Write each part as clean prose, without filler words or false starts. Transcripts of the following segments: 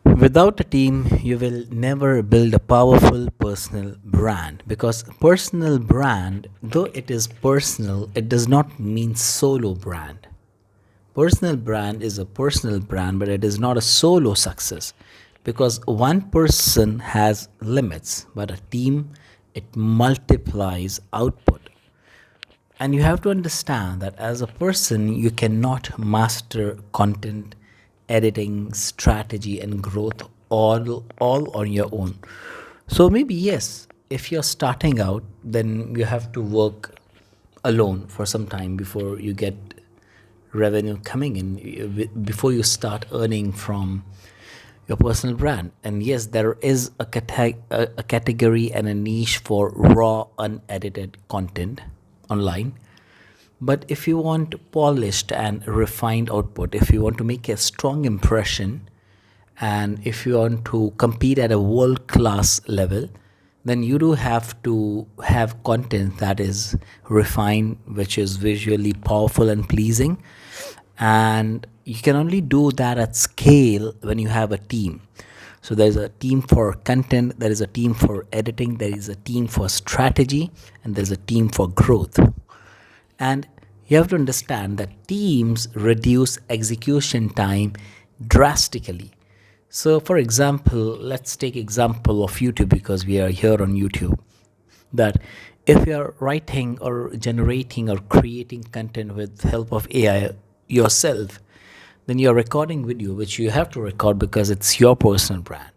Without a team, you will never build a powerful personal brand because personal brand, though it is personal, it does not mean solo brand. Personal brand is a personal brand, but it is not a solo success because one person has limits, but a team it multiplies output. And you have to understand that as a person, you cannot master content, editing, strategy, and growth all on your own. So maybe yes, if you're starting out, then you have to work alone for some time before you get revenue coming in, before you start earning from your personal brand. And yes, there is a category and a niche for raw, unedited content online. But if you want polished and refined output, if you want to make a strong impression, and if you want to compete at a world class level, then you do have to have content that is refined, which is visually powerful and pleasing. And you can only do that at scale when you have a team. So there's a team for content, there is a team for editing, there is a team for strategy, and there's a team for growth. And you have to understand that teams reduce execution time drastically. So for example, let's take example of YouTube because we are here on YouTube. That if you're writing or generating or creating content with help of AI yourself, then you're recording video, which you have to record because it's your personal brand.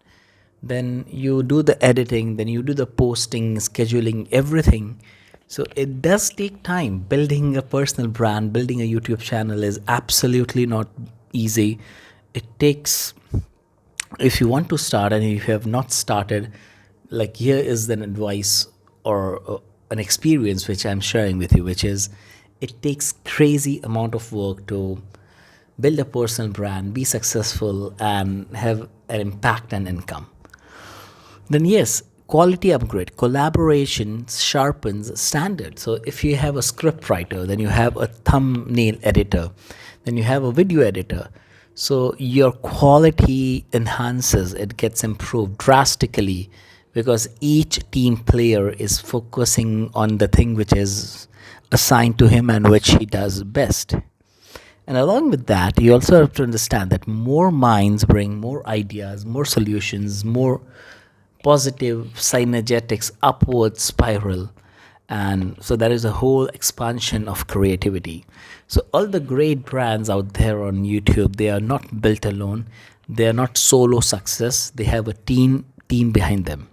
Then you do the editing, then you do the posting, scheduling, everything. So it does take time. Building a personal brand, building a YouTube channel is absolutely not easy. It takes, if you want to start and if you have not started, like here is an advice or an experience which I'm sharing with you, which is it takes crazy amount of work to build a personal brand, be successful, and have an impact and income. Then yes, quality upgrade, collaboration sharpens standards. So if you have a script writer, then you have a thumbnail editor, then you have a video editor. So your quality enhances, it gets improved drastically because each team player is focusing on the thing which is assigned to him and which he does best. And along with that, you also have to understand that more minds bring more ideas, more solutions, more positive synergetics, upward spiral. And so there is a whole expansion of creativity. So all the great brands out there on YouTube, they are not built alone. They are not solo success. They have a team behind them.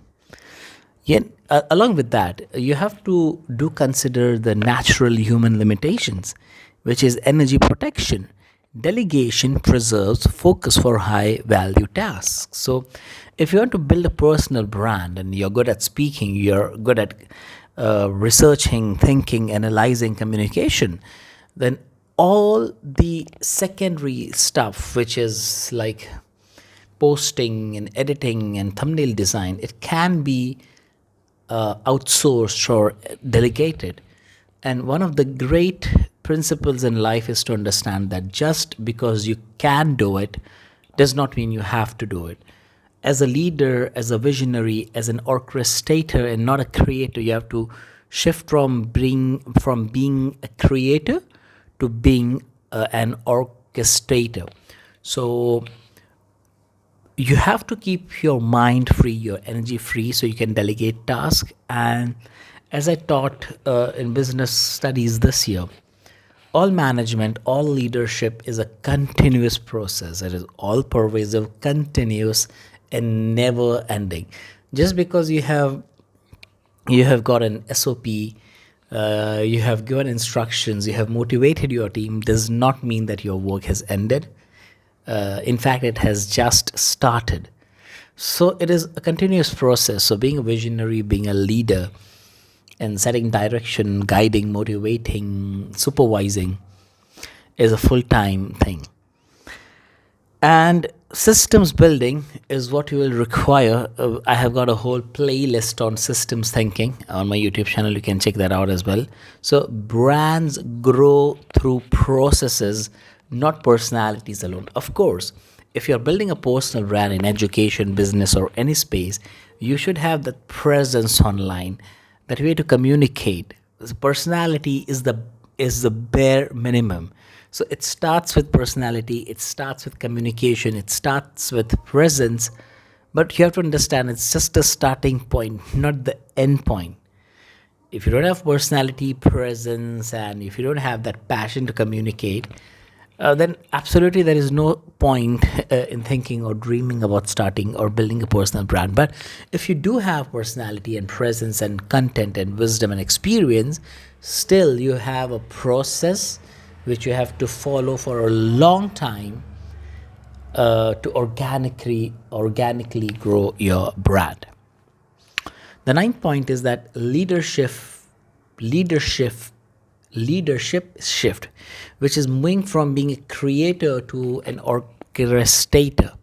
Yet, along with that, you have to do consider the natural human limitations, which is energy protection. Delegation preserves focus for high value tasks. So, if you want to build a personal brand and you're good at speaking, you're good at researching, thinking, analyzing, communication, then all the secondary stuff, which is like posting and editing and thumbnail design, it can be outsourced or delegated. And one of the great principles in life is to understand that just because you can do it does not mean you have to do it. As a leader, as a visionary, as an orchestrator and not a creator, you have to shift from being a creator to being an orchestrator. So you have to keep your mind free, your energy free, so you can delegate tasks. And as I taught in business studies this year, all management, all leadership is a continuous process. It is all pervasive, continuous, and never ending. Just because you have got an SOP, you have given instructions, you have motivated your team, does not mean that your work has ended. In fact, it has just started. So it is a continuous process. So being a visionary, being a leader, and setting direction, guiding, motivating, supervising is a full time thing. And systems building is what you will require. I have got a whole playlist on systems thinking on my YouTube channel. You can check that out as well. So, brands grow through processes, not personalities alone. Of course, if you're building a personal brand in education, business, or any space, you should have that presence online, that way to communicate. The personality is the bare minimum. So it starts with personality, it starts with communication, it starts with presence, but you have to understand it's just a starting point, not the end point. If you don't have personality, presence, and if you don't have that passion to communicate, then absolutely there is no point in thinking or dreaming about starting or building a personal brand. But if you do have personality and presence and content and wisdom and experience, still you have a process which you have to follow for a long time to organically grow your brand. The ninth point is that leadership, leadership shift, which is moving from being a creator to an orchestrator.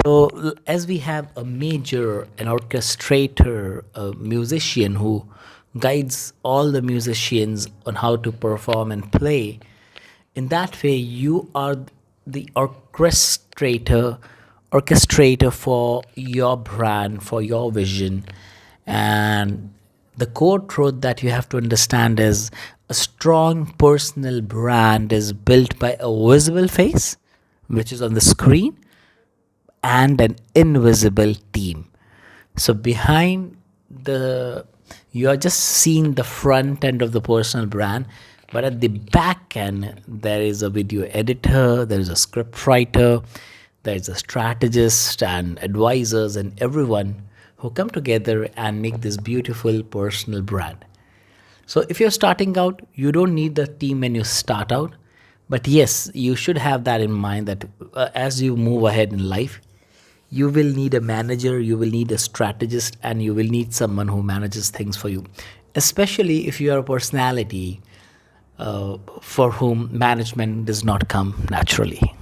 So, as we have an orchestrator, a musician who guides all the musicians on how to perform and play, in that way, you are the orchestrator for your brand, for your vision. And the core truth that you have to understand is a strong personal brand is built by a visible face, which is on the screen, and an invisible team. So behind the you are just seeing the front end of the personal brand, but at the back end there is a video editor, there is a script writer, there is a strategist and advisors and everyone who come together and make this beautiful personal brand. So if you're starting out, you don't need the team when you start out. But yes, you should have that in mind that as you move ahead in life, you will need a manager, you will need a strategist, and you will need someone who manages things for you. Especially if you are a personality for whom management does not come naturally.